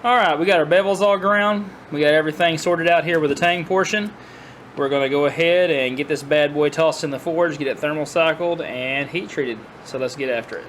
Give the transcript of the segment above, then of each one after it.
Alright, we got our bevels all ground. We got everything sorted out here with the tang portion. We're going to go ahead and get this bad boy tossed in the forge, get it thermal cycled and heat treated. So let's get after it.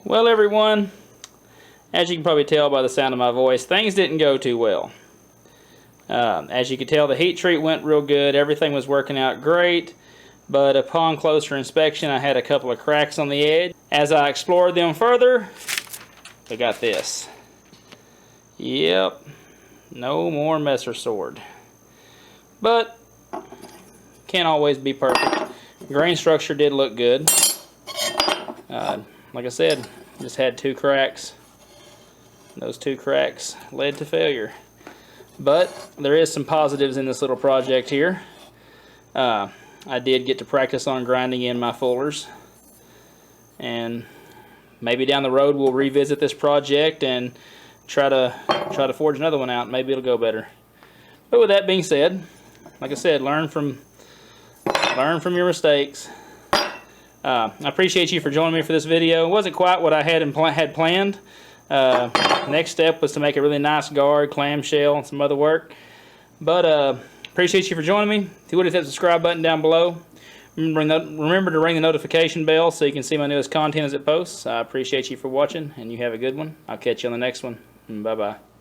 Well, everyone, as you can probably tell by the sound of my voice, things didn't go too well. As you can tell, the heat treat went real good. Everything was working out great, but upon closer inspection, I had a couple of cracks on the edge. As I explored them further, I got this. Yep, no more messer sword. But can't always be perfect. Grain structure did look good. Like I said, just had 2 cracks. Those 2 cracks led to failure. But there is some positives in this little project here. I did get to practice on grinding in my fullers. And maybe down the road we'll revisit this project and try to forge another one out. Maybe it'll go better. But with that being said, like I said, learn from your mistakes. I appreciate you for joining me for this video. It wasn't quite what I had planned. Next step was to make a really nice guard, clamshell, and some other work. But appreciate you for joining me. If you would hit that subscribe button down below. Remember to ring the notification bell so you can see my newest content as it posts. I appreciate you for watching, and you have a good one. I'll catch you on the next one. Bye-bye.